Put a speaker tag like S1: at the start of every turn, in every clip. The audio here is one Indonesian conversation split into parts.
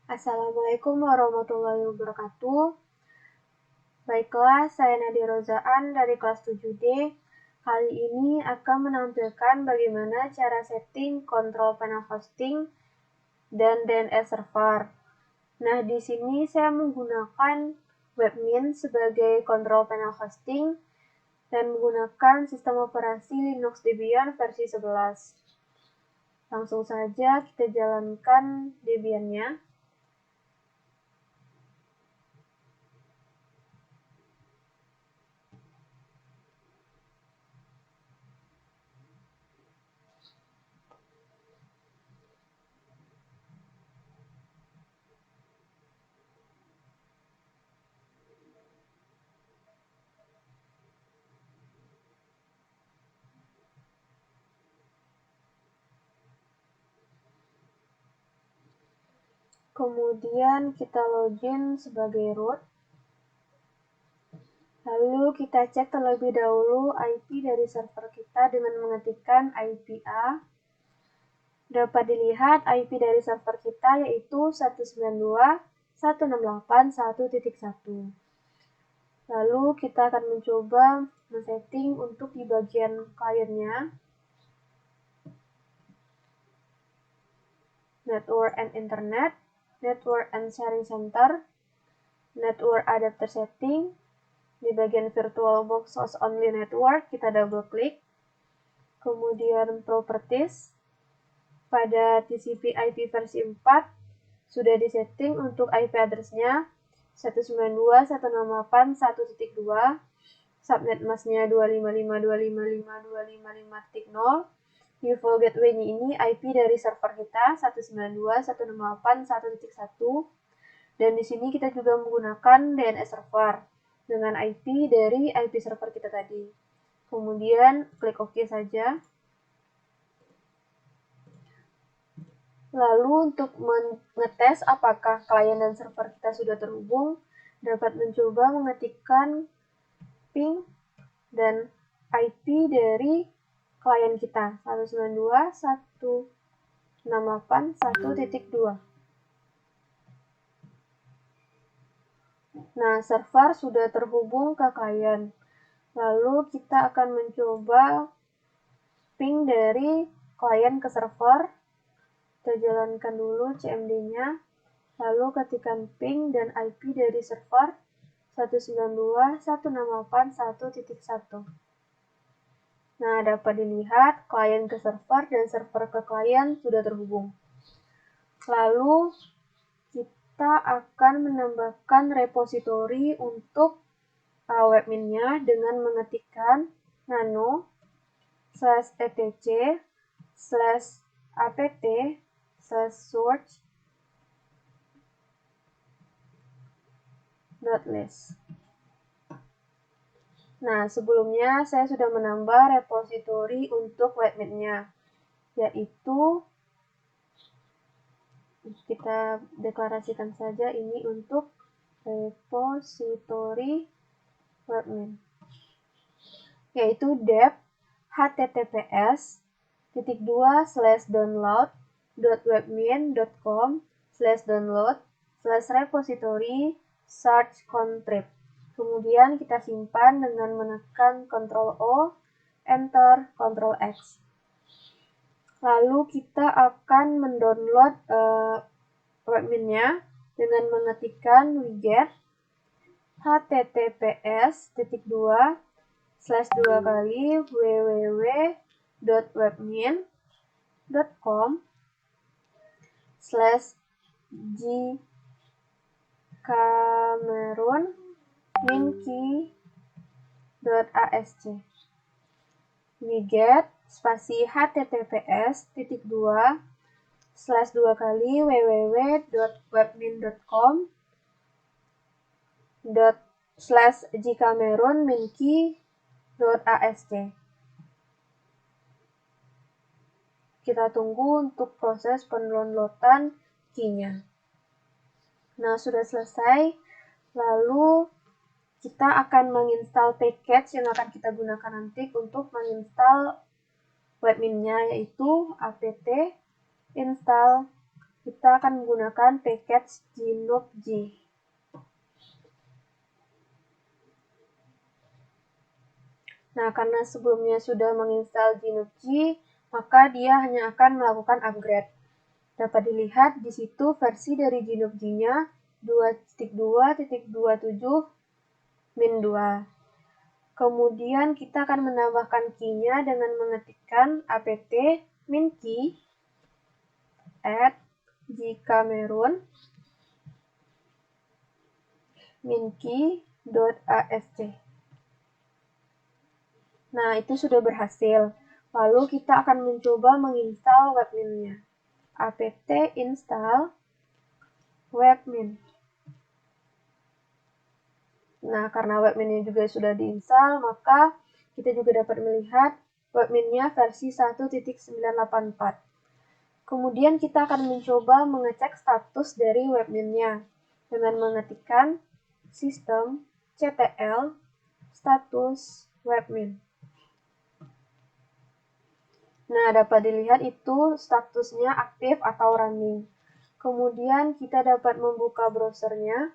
S1: Assalamualaikum warahmatullahi wabarakatuh. Baiklah, saya Nadia Rozaan dari kelas 7D. Kali ini akan menampilkan bagaimana cara setting kontrol panel hosting dan DNS server. Nah, di sini saya menggunakan webmin sebagai kontrol panel hosting dan menggunakan sistem operasi Linux Debian versi 11. Langsung saja kita jalankan Debian-nya. Kemudian kita login sebagai root. Lalu kita cek terlebih dahulu IP dari server kita dengan mengetikkan IP A. Dapat dilihat IP dari server kita yaitu 192.168.1.1. Lalu kita akan mencoba men-setting untuk di bagian kliennya. Network and Internet, Network and Sharing Center, Network Adapter Setting. Di bagian VirtualBox Host Only Network, kita double klik. Kemudian Properties. Pada TCP IP versi 4, sudah disetting untuk IP address-nya 192.168.1.2, subnet mask-nya 255.255.255.0. Default gateway-nya ini IP dari server kita 192.168.1.1, dan di sini kita juga menggunakan DNS server dengan IP dari IP server kita tadi. Kemudian klik OK saja. Lalu untuk mengetes apakah klien dan server kita sudah terhubung, dapat mencoba mengetikkan ping dan IP dari klien kita 192.168.1.2. Nah, server sudah terhubung ke klien. Lalu kita akan mencoba ping dari klien ke server. Kita jalankan dulu CMD-nya. Lalu ketikkan ping dan IP dari server 192.168.1.1. Nah, dapat dilihat klien ke server dan server ke klien sudah terhubung. Lalu kita akan menambahkan repositori untuk webmin-nya dengan mengetikkan nano/etc/apt/source.list. Nah, sebelumnya saya sudah menambah repositori untuk webmin-nya, yaitu kita deklarasikan saja ini untuk repositori webmin, yaitu dep https://download.webmin.com/download/repository/search-contrib. Kemudian kita simpan dengan menekan Ctrl O, Enter, Ctrl X. Lalu kita akan mendownload webmin-nya dengan mengetikkan wget https://www.webmin.com/gcameroon-min-key.asc. Wget spasi https://www.webmin.com/gcameroon-min-key.asc. Kita tunggu untuk proses pendownloadan key-nya. Nah, sudah selesai. Lalu kita akan menginstal package yang akan kita gunakan nanti untuk menginstal webmin-nya, yaitu apt install kita akan menggunakan package GNOPG. Nah, karena sebelumnya sudah menginstal GNOPG, maka dia hanya akan melakukan upgrade. Dapat dilihat di situ versi dari GNOPG-nya 2.2.27-2. Kemudian kita akan menambahkan key-nya dengan mengetikkan apt min-key add gcameron min-key.asc. Nah, itu sudah berhasil. Lalu kita akan mencoba menginstal webmin-nya. apt install webmin. Nah, karena webmin-nya juga sudah diinstal, maka kita juga dapat melihat webmin-nya versi 1.984. Kemudian kita akan mencoba mengecek status dari webmin-nya dengan mengetikkan systemctl status webmin. Nah, dapat dilihat itu statusnya aktif atau running. Kemudian kita dapat membuka browsernya.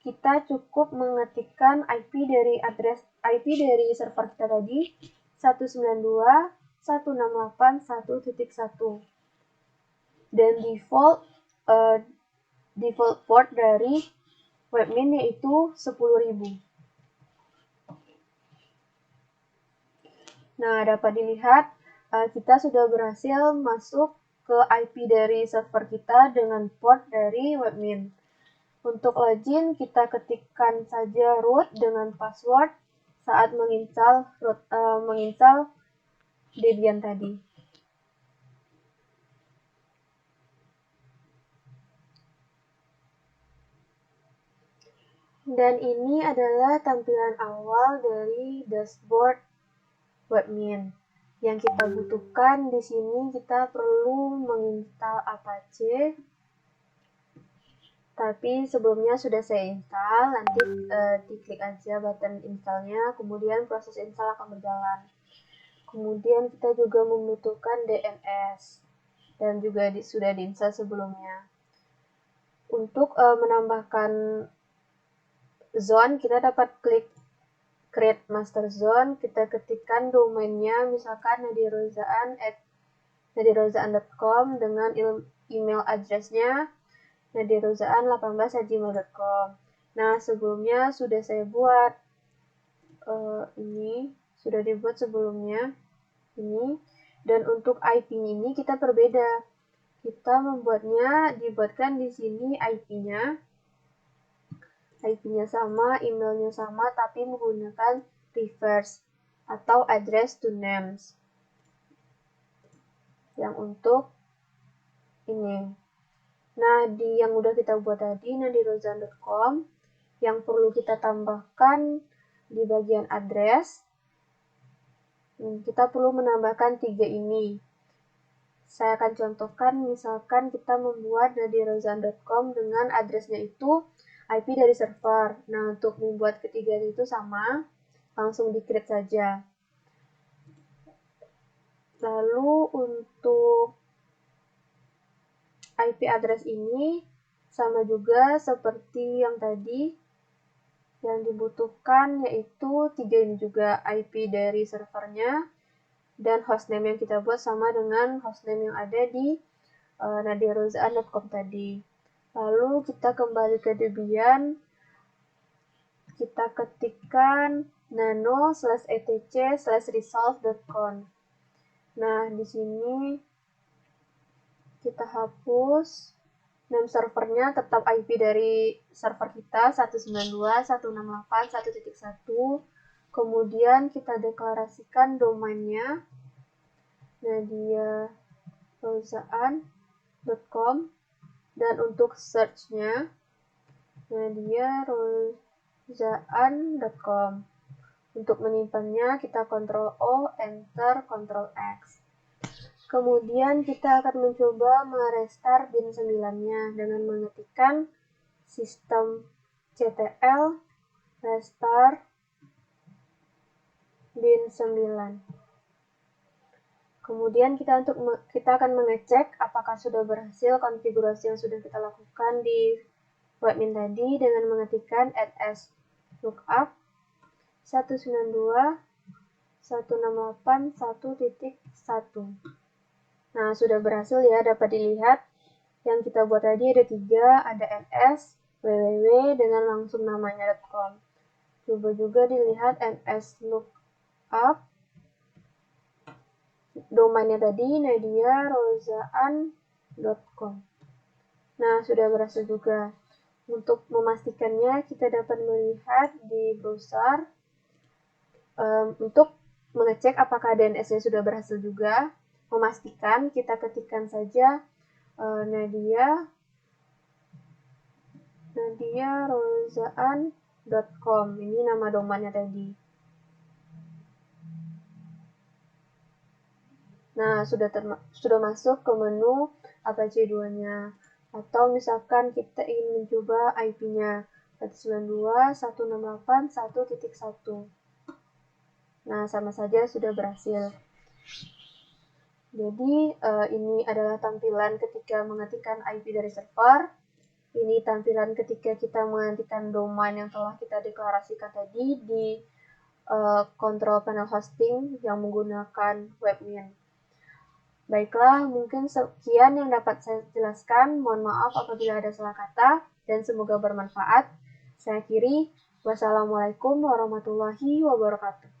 S1: Kita cukup mengetikkan IP dari server kita tadi 192.168.1.1 dan default port dari webmin yaitu 10.000. Nah, dapat dilihat kita sudah berhasil masuk ke IP dari server kita dengan port dari webmin. Untuk login, kita ketikkan saja root dengan password saat menginstal Debian tadi. Dan ini adalah tampilan awal dari dashboard webmin. Yang kita butuhkan di sini kita perlu menginstal Apache. Tapi sebelumnya sudah saya install, nanti diklik aja button installnya, kemudian proses install akan berjalan. Kemudian kita juga membutuhkan DNS dan juga sudah diinstal sebelumnya. Untuk menambahkan zone, kita dapat klik create master zone, kita ketikkan domainnya, misalkan nadirozaan.com dengan email address-nya nadirozaan18@gmail.com. Nah, sebelumnya sudah saya buat ini sudah dibuat sebelumnya ini, dan untuk IP ini kita berbeda. Kita dibuatkan di sini IP-nya sama, emailnya sama, tapi menggunakan reverse atau address to names. Yang untuk ini. Nah, di yang udah kita buat tadi, nadirozaan.com, yang perlu kita tambahkan di bagian address, kita perlu menambahkan 3 ini. Saya akan contohkan, misalkan kita membuat nadirozaan.com dengan addressnya itu IP dari server. Nah, untuk membuat ketiga itu sama, langsung di-create saja. Lalu untuk IP address ini sama juga seperti yang tadi. Yang dibutuhkan yaitu 3 ini juga, IP dari servernya dan hostname yang kita buat sama dengan hostname yang ada di nadirozaan.com tadi. Lalu kita kembali ke Debian, kita ketikkan nano/etc/resolve.conf. Nah, di sini kita hapus name servernya, tetap IP dari server kita 192.168.1.1. Kemudian kita deklarasikan domainnya nadirozaan.com, dan untuk search-nya nadirozaan.com. Untuk menyimpannya kita Ctrl O, Enter, Ctrl X. Kemudian kita akan mencoba merestart bin 9-nya dengan mengetikkan systemctl restart bin 9. Kemudian kita akan mengecek apakah sudah berhasil konfigurasi yang sudah kita lakukan di webmin tadi dengan mengetikkan ls lookup 192.168.1.1. Nah, sudah berhasil ya, dapat dilihat. Yang kita buat tadi ada 3, ada ls, www, dengan langsung namanya .com. Coba juga dilihat ls lookup. Domainnya tadi nadiarozaan.com. Nah, sudah berhasil juga. Untuk memastikannya, kita dapat melihat di browser. Untuk mengecek apakah DNS-nya sudah berhasil juga, memastikan kita ketikkan saja nadiarozaan.com. Ini nama domainnya tadi. Nah, sudah masuk ke menu APC2-nya. Atau misalkan kita ingin mencoba IP-nya 192.168.1.1. Nah, sama saja sudah berhasil. Jadi, ini adalah tampilan ketika mengetikkan IP dari server. Ini tampilan ketika kita mengetikkan domain yang telah kita deklarasikan tadi di kontrol panel hosting yang menggunakan webmin. Baiklah, mungkin sekian yang dapat saya jelaskan. Mohon maaf apabila ada salah kata, dan semoga bermanfaat. Saya akhiri. Wassalamualaikum warahmatullahi wabarakatuh.